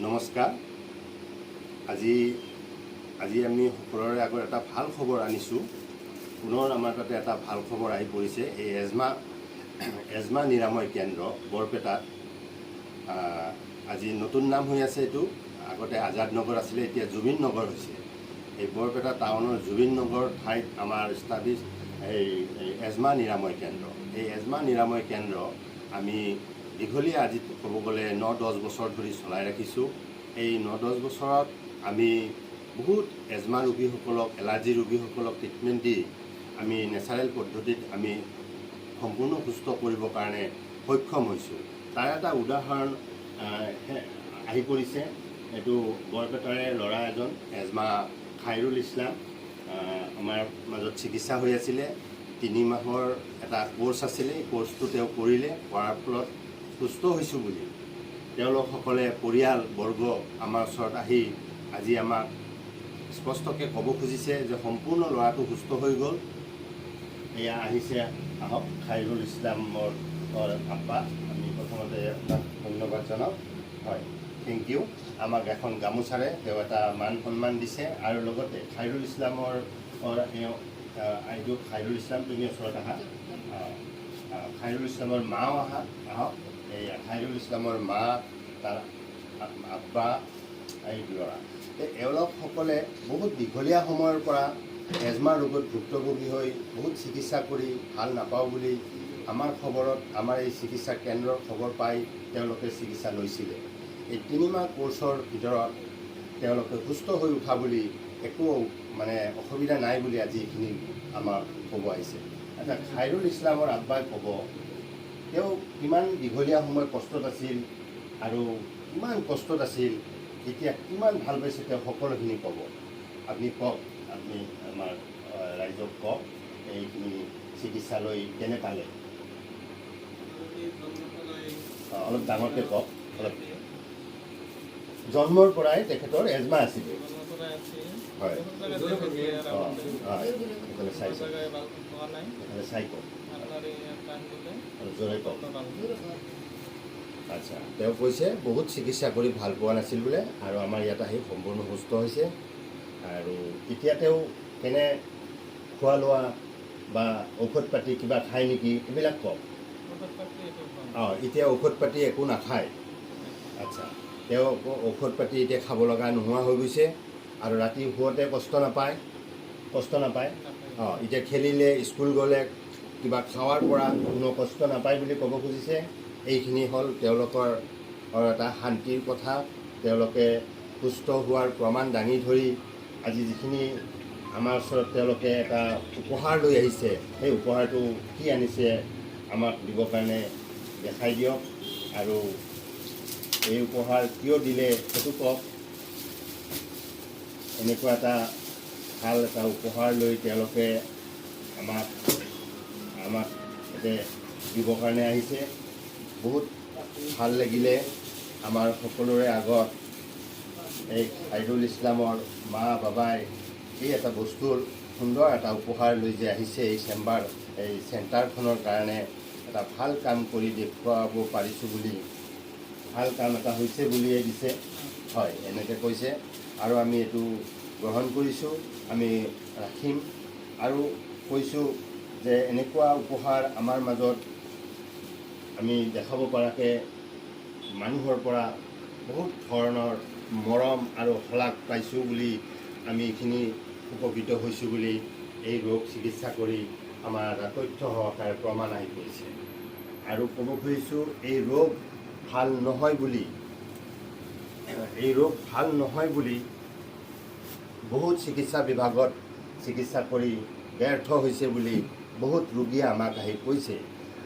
নমস্কাৰ। আজি আজি আমি সকলোৰে আগত এটা ভাল খবৰ আনিছোঁ। পুনৰ আমাৰ তাতে এটা ভাল খবৰ আহি পৰিছে। এই এজমা নিৰাময় কেন্দ্ৰ বৰপেটাত আজি নতুন নাম হৈ আছে। এইটো আগতে আজাদ নগৰ আছিলে, এতিয়া জুবিন নগৰ হৈছে। এই বৰপেটা টাউনৰ জুবিন নগৰ ঠাইত আমাৰ ষ্টাব্লিছ এই এজমা নিৰাময় কেন্দ্ৰ। এই এজমা নিৰাময় কেন্দ্ৰ আমি দীঘলীয়া আজি ক'ব গ'লে 9-10 বছৰ ধৰি চলাই ৰাখিছোঁ। এই 9-10 বছৰত আমি বহুত এজমা ৰোগীসকলক, এলাৰ্জি ৰোগীসকলক ট্ৰিটমেণ্ট দি আমি নেচাৰেল পদ্ধতিত আমি সম্পূৰ্ণ সুস্থ কৰিবৰ কাৰণে সক্ষম হৈছোঁ। তাৰ এটা উদাহৰণ আহি পৰিছে। এইটো বৰপেটাৰে ল'ৰা এজন এজমা খাইৰুল ইছলাম আমাৰ মাজত চিকিৎসা হৈ আছিলে। 3 মাহৰ এটা কোৰ্চ আছিলে। এই কোৰ্চটো তেওঁ কৰিলে, কৰাৰ ফলত সুস্থ হৈছোঁ বুলি তেওঁলোকসকলে পৰিয়ালবৰ্গ আমাৰ ওচৰত আহি আজি আমাক স্পষ্টকৈ ক'ব খুজিছে যে সম্পূৰ্ণ ল'ৰাটো সুস্থ হৈ গ'ল। এয়া আহিছে, আহক খাইৰুল ইছলামৰ আব্বা। আমি প্ৰথমতে আপোনাক ধন্যবাদ জনাওঁ। হয়, থেংক ইউ। আমাক এখন গামোচাৰে তেওঁ এটা মান সন্মান দিছে আৰু লগতে খাইৰুল ইছলামৰ এইটো খাইৰুল ইছলাম, তুমি ওচৰত আহা। খাইৰুল ইছলামৰ মাও আহক। এই খাইৰুল ইছলামৰ মা, তাৰ আব্বা, এই ল'ৰা, এওঁলোকসকলে বহুত দীঘলীয়া সময়ৰ পৰা এজমা ৰোগত ভুক্তভোগী হৈ বহুত চিকিৎসা কৰি ভাল নাপাওঁ বুলি আমাৰ খবৰত, আমাৰ এই চিকিৎসা কেন্দ্ৰৰ খবৰ পাই তেওঁলোকে চিকিৎসা লৈছিলে। এই 3 মাহ কোৰ্চৰ ভিতৰত তেওঁলোকে সুস্থ হৈ উঠা বুলি একো অসুবিধা নাই বুলি আজি এইখিনি আমাক ক'ব আহিছে। আচ্ছা, খাইৰুল ইছলামৰ আব্বাই ক'ব তেওঁ কিমান দীঘলীয়া সময় কষ্টত আছিল আৰু কিমান কষ্টত আছিল, এতিয়া কিমান ভাল পাইছে তেওঁ সকলোখিনি ক'ব। আপুনি কওক, আপুনি আমাৰ ৰাইজক কওক এইখিনি চিকিৎসালয় কেনে পালে। অলপ ডাঙৰকৈ কওক। অলপ জন্মৰ পৰাই তেখেতৰ এজমা আছিলে। হয়, চাই কওক, জোৰে কওক। আচ্ছা, তেওঁ কৈছে বহুত চিকিৎসা কৰি ভাল পোৱা নাছিল বোলে আৰু আমাৰ ইয়াত আহি সম্পূৰ্ণ সুস্থ হৈছে। আৰু এতিয়া তেওঁ কেনে খোৱা লোৱা বা ঔষধ পাতি কিবা খায় নেকি, এইবিলাক কওক। এতিয়া ঔষধ পাতি একো নাখায়। আচ্ছা, তেওঁ ঔষধ পাতি এতিয়া খাব লগা নোহোৱা হৈ গৈছে আৰু ৰাতি শুৱতে কষ্ট নাপায়। এতিয়া খেলিলে, স্কুল গ'লে, কিবা খাৱাৰ পৰা কোনো কষ্ট নাপায় বুলি ক'ব খুজিছে। এইখিনি হ'ল তেওঁলোকৰ এটা শান্তিৰ কথা। তেওঁলোকে সুস্থ হোৱাৰ প্ৰমাণ দাঙি ধৰি আজি যিখিনি আমাৰ ওচৰত তেওঁলোকে এটা উপহাৰ লৈ আহিছে, সেই উপহাৰটো কি আনিছে আমাক দিবৰ কাৰণে দেখাই দিয়ক আৰু এই উপহাৰ কিয় দিলে সেইটো কওক। এনেকুৱা এটা ভাল এটা উপহাৰ লৈ তেওঁলোকে আমাক ইয়াতে দিবৰ কাৰণে আহিছে। বহুত ভাল লাগিলে আমাৰ সকলোৰে আগত এই খাইৰুল ইছলামৰ মা বাবাই এই এটা বস্তুৰ সুন্দৰ এটা উপহাৰ লৈ যে আহিছে। এই চেণ্টাৰখনৰ কাৰণে এটা ভাল কাম কৰি দেখুৱাব পাৰিছোঁ বুলি, ভাল কাম এটা হৈছে বুলিয়ে দিছে। হয়, এনেকৈ কৈছে আৰু আমি এইটো গ্ৰহণ কৰিছোঁ, আমি ৰাখিম আৰু কৈছোঁ যে এনেকুৱা উপহাৰ আমাৰ মাজত আমি দেখাব পৰাকৈ মানুহৰ পৰা বহুত ধৰণৰ মৰম আৰু শলাগ পাইছোঁ বুলি আমি এইখিনি উপকৃত হৈছোঁ বুলি এই ৰোগ চিকিৎসা কৰি আমাৰ এটা তথ্য সহকাৰে প্ৰমাণ আহি পৰিছে। আৰু ক'ব খুজিছোঁ এই ৰোগ ভাল নহয় বুলি বহুত চিকিৎসা বিভাগত চিকিৎসা কৰি ব্যৰ্থ হৈছে বুলি বহুত ৰোগীয়ে আমাক আহি কৈছে।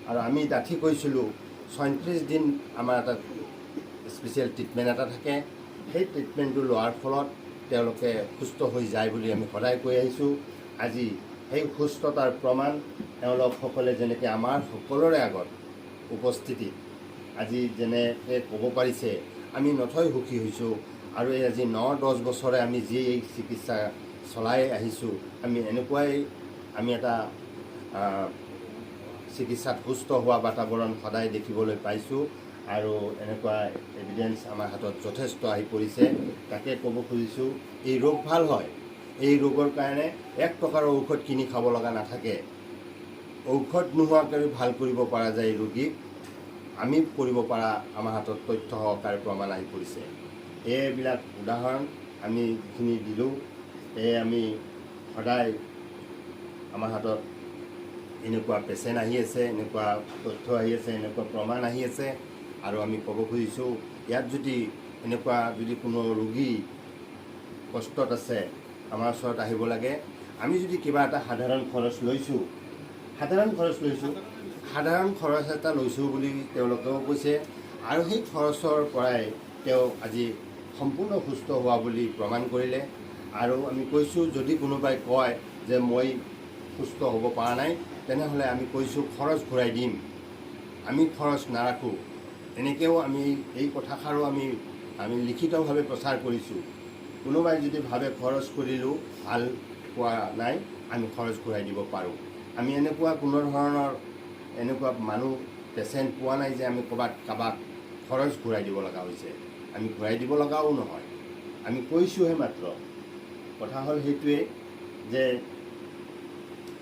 আৰু আমি ডাঠি কৈছিলোঁ 34 দিন আমাৰ এটা স্পেচিয়েল ট্ৰিটমেণ্ট এটা থাকে। সেই ট্ৰিটমেণ্টটো লোৱাৰ ফলত তেওঁলোকে সুস্থ হৈ যায় বুলি আমি সদায় কৈ আহিছোঁ। আজি সেই সুস্থতাৰ প্ৰমাণ এওঁলোকসকলে যেনেকৈ আমাৰ সকলোৰে আগত উপস্থিতি আজি যেনেকৈ ক'ব পাৰিছে, আমি নথৈ সুখী হৈছোঁ। আৰু এই আজি 9-10 বছৰে আমি যি এই চিকিৎসা চলাই আহিছোঁ, আমি এনেকুৱাই এটা চিকিৎসাত সুস্থ হোৱা বাতাবৰণ সদায় দেখিবলৈ পাইছোঁ। আৰু এনেকুৱা এভিডেঞ্চ আমাৰ হাতত যথেষ্ট আহি পৰিছে। তাকে ক'ব খুজিছোঁ, এই ৰোগ ভাল হয়। এই ৰোগৰ কাৰণে 1 টকাৰ ঔষধ কিনি খাব লগা নাথাকে। ঔষধ নোহোৱাকৈ ভাল কৰিব পৰা যায় ৰোগীক। আমি কৰিব পৰা আমাৰ হাতত তথ্য সহকাৰে প্ৰমাণ আহি পৰিছে। এইবিলাক উদাহৰণ আমি যিখিনি দিলোঁ, আমি সদায় আমাৰ হাতত এনেকুৱা পেচেণ্ট আহি আছে, এনেকুৱা তথ্য আহি আছে, এনেকুৱা প্ৰমাণ আহি আছে। আৰু আমি ক'ব খুজিছোঁ, ইয়াত যদি এনেকুৱা কোনো ৰোগী কষ্টত আছে, আমাৰ ওচৰত আহিব লাগে। আমি যদি কিবা এটা সাধাৰণ খৰচ লৈছোঁ, সাধাৰণ খৰচ এটা লৈছোঁ বুলি তেওঁলোকেও কৈছে। আৰু সেই খৰচৰ পৰাই তেওঁ আজি সম্পূৰ্ণ সুস্থ হোৱা বুলি প্ৰমাণ কৰিলে। আৰু আমি কৈছোঁ, যদি কোনোবাই কয় যে মই সুস্থ হ'ব পৰা নাই, তেনেহ'লে আমি কৈছোঁ খৰচ ঘূৰাই দিম, আমি খৰচ নাৰাখোঁ। এনেকৈও আমি এই কথাষাৰো আমি লিখিতভাৱে প্ৰচাৰ কৰিছোঁ। কোনোবাই যদি ভাবে খৰচ কৰিলোঁ ভাল পোৱা নাই, আমি খৰচ ঘূৰাই দিব পাৰোঁ। আমি এনেকুৱা কোনো ধৰণৰ এনেকুৱা মানুহ পেচেণ্ট পোৱা নাই যে আমি কাৰোবাক খৰচ ঘূৰাই দিব লগা হৈছে। আমি ঘূৰাই দিব লগাও নহয়, আমি কৈছোঁহে মাত্ৰ। কথা হ'ল সেইটোৱে যে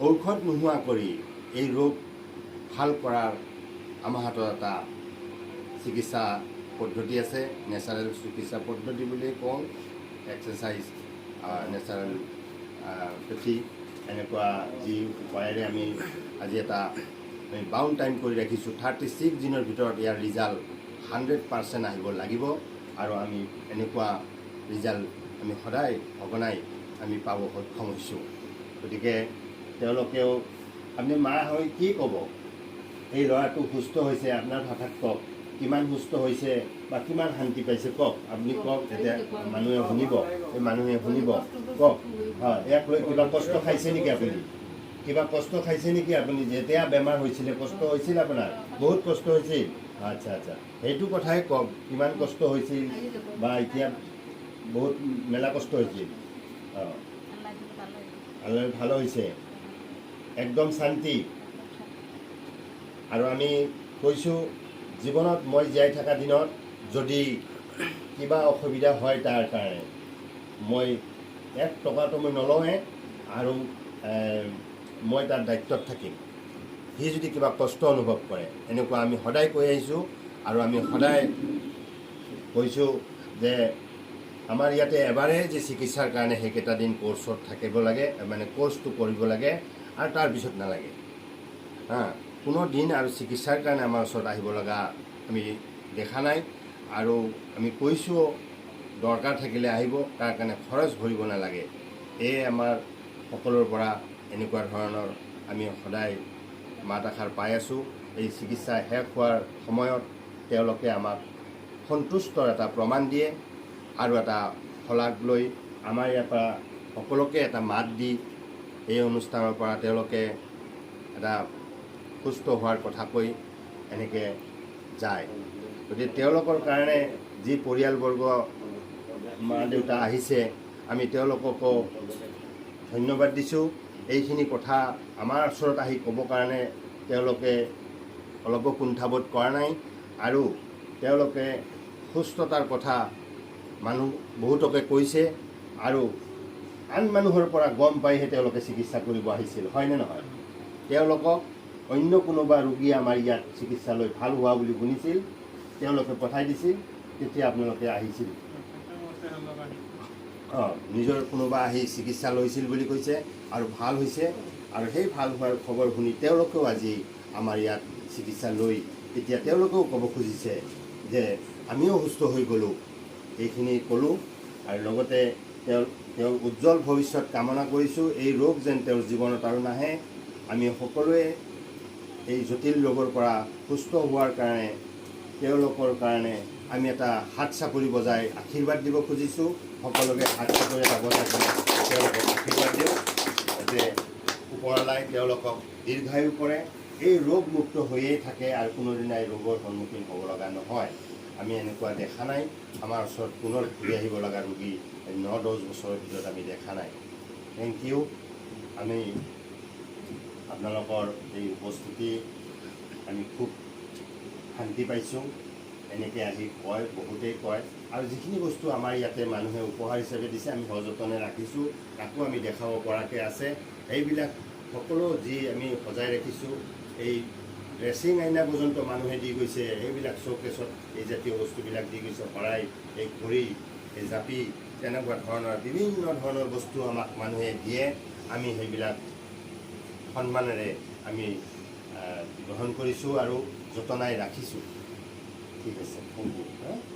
ঔষধ নোহোৱা কৰি এই ৰোগ ভাল কৰাৰ আমাৰ হাতত এটা চিকিৎসা পদ্ধতি আছে। নেচাৰেল চিকিৎসা পদ্ধতি বুলি কওঁ। এক্সাৰচাইজ, নেচাৰেল পেথি, এনেকুৱা যি উপায়েৰে আমি আজি এটা বাউণ্ড টাইম কৰি ৰাখিছোঁ। 36 দিনৰ ভিতৰত ইয়াৰ ৰিজাল্ট 100% আহিব লাগিব। আৰু আমি এনেকুৱা ৰিজাল্ট আমি সদায় সঘনাই আমি পাব সক্ষম হৈছোঁ। গতিকে তেওঁলোকেও, আপুনি মা হৈ কি ক'ব? এই ল'ৰাটো সুস্থ হৈছে, আপোনাৰ ভাষাত কওক, কিমান সুস্থ হৈছে বা কিমান শান্তি পাইছে কওক। আপুনি কওক, তেতিয়া মানুহে শুনিব, এই মানুহে শুনিব। কওক, হয়, ইয়াক লৈ কিবা কষ্ট খাইছে নেকি আপুনি? কিবা কষ্ট খাইছে নেকি আপুনি? যেতিয়া বেমাৰ হৈছিলে কষ্ট হৈছিল আপোনাৰ? বহুত কষ্ট হৈছিল? আচ্ছা আচ্ছা, সেইটো কথাই কওক, কিমান কষ্ট হৈছিল বা এতিয়া বহুত মেলা কষ্ট হৈছিল? অঁ, আল্লাহ ভালো হৈছে, একদম শান্তি। আৰু আমি কৈছোঁ, জীৱনত মই জীয়াই থকা দিনত যদি কিবা অসুবিধা হয় তাৰ কাৰণে মই 1 টকাটো মই নলওঁৱে। আৰু মই তাৰ দায়িত্বত থাকিম। সি যদি কিবা কষ্ট অনুভৱ কৰে, এনেকুৱা আমি সদায় কৈ আহিছোঁ। আৰু আমি সদায় কৈছোঁ যে আমাৰ ইয়াতে এবাৰে যে চিকিৎসাৰ কাৰণে সেইকেইটা দিন কোৰ্চত থাকিব লাগে, মানে কোৰ্চটো কৰিব লাগে, আৰু তাৰপিছত নালাগে। কোনো দিন আৰু চিকিৎসাৰ কাৰণে আমাৰ ওচৰত আহিব লগা আমি দেখা নাই। আৰু আমি কৈছোঁ, দৰকাৰ থাকিলে আহিব, তাৰ কাৰণে খৰচ ভৰিব নালাগে। এয়ে আমাৰ সকলোৰে পৰা এনেকুৱা ধৰণৰ আমি সদায় মাত এষাৰ পাই আছোঁ। এই চিকিৎসা শেষ হোৱাৰ সময়ত তেওঁলোকে আমাক সন্তুষ্টৰ এটা প্ৰমাণ দিয়ে। আৰু এটা শলাগ লৈ আমাৰ ইয়াৰ পৰা সকলোকে এটা মাত দি এই অনুষ্ঠানৰ পৰা তেওঁলোকে এটা সুস্থ হোৱাৰ কথা কৈ এনেকৈ যায়। গতিকে তেওঁলোকৰ কাৰণে যি পৰিয়ালবৰ্গ, মা দেউতা আহিছে, আমি তেওঁলোককো ধন্যবাদ দিছোঁ। এইখিনি কথা আমাৰ ওচৰত আহি ক'বৰ কাৰণে তেওঁলোকে অলপো কুণ্ঠাবোধ কৰা নাই। আৰু তেওঁলোকে সুস্থতাৰ কথা মানুহ বহুতকে কৈছে। আৰু আন মানুহৰ পৰা গম পাইহে তেওঁলোকে চিকিৎসা কৰিব আহিছিল, হয়নে নহয়? তেওঁলোকক অন্য কোনোবা ৰোগী আমাৰ ইয়াত চিকিৎসালয় ভাল হোৱা বুলি শুনিছিল, তেওঁলোকে পঠাই দিছিল, তেতিয়া আপোনালোকে আহিছিল। নিজৰ কোনোবা আহি চিকিৎসা লৈছিল বুলি কৈছে আৰু ভাল হৈছে। আৰু সেই ভাল হোৱাৰ খবৰ শুনি তেওঁলোকেও আজি আমাৰ ইয়াত চিকিৎসা লৈ এতিয়া তেওঁলোকেও ক'ব খুজিছে যে আমিও সুস্থ হৈ গ'লোঁ। এইখিনি ক'লোঁ। আৰু লগতে তেওঁৰ উজ্জ্বল ভৱিষ্যত কামনা কৰিছোঁ। এই ৰোগ যেন তেওঁৰ জীৱনত আৰু নাহে। আমি সকলোৱে এই জটিল ৰোগৰ পৰা সুস্থ হোৱাৰ কাৰণে তেওঁলোকৰ কাৰণে আমি এটা হাত চাপৰি বজাই আশীৰ্বাদ দিব খুজিছোঁ। সকলোকে হাত চাপৰি এটা বজাই তেওঁলোকক আশীৰ্বাদ দিওঁ যাতে ওপৰলাই তেওঁলোকক দীৰ্ঘায়ু কৰে, এই ৰোগমুক্ত হৈয়ে থাকে আৰু কোনোদিনাই ৰোগৰ সন্মুখীন হ'ব লগা নহয়। আমি এনেকুৱা দেখা নাই। আমাৰ ওচৰত পুনৰ ঘূৰি আহিব লগা ৰোগী 9-10 বছৰৰ ভিতৰত আমি দেখা নাই। Thank you. আমি আপোনালোকৰ এই উপস্থিতি আমি খুব শান্তি পাইছোঁ। এনেকৈ আহি কয়, বহুতেই কয়। আৰু যিখিনি বস্তু আমাৰ ইয়াতে মানুহে উপহাৰ হিচাপে দিছে আমি সযতনে ৰাখিছোঁ, তাকো আমি দেখাব পৰাকৈ আছে। এইবিলাক সকলো যি আমি সজাই ৰাখিছোঁ, এই ড্ৰেছিং আইনা পৰ্যন্ত মানুহে দি গৈছে, সেইবিলাক শ্ব'কেছত এই জাতীয় বস্তুবিলাক দি গৈছে, শৰাই, এই ঘড়ী, এই জাপি, তেনেকুৱা ধৰণৰ বিভিন্ন ধৰণৰ বস্তু আমাক মানুহে দিয়ে। আমি সেইবিলাক সন্মানেৰে আমি গ্ৰহণ কৰিছোঁ আৰু যতনাই ৰাখিছোঁ। ঠিক আছে, থেংক ইউ।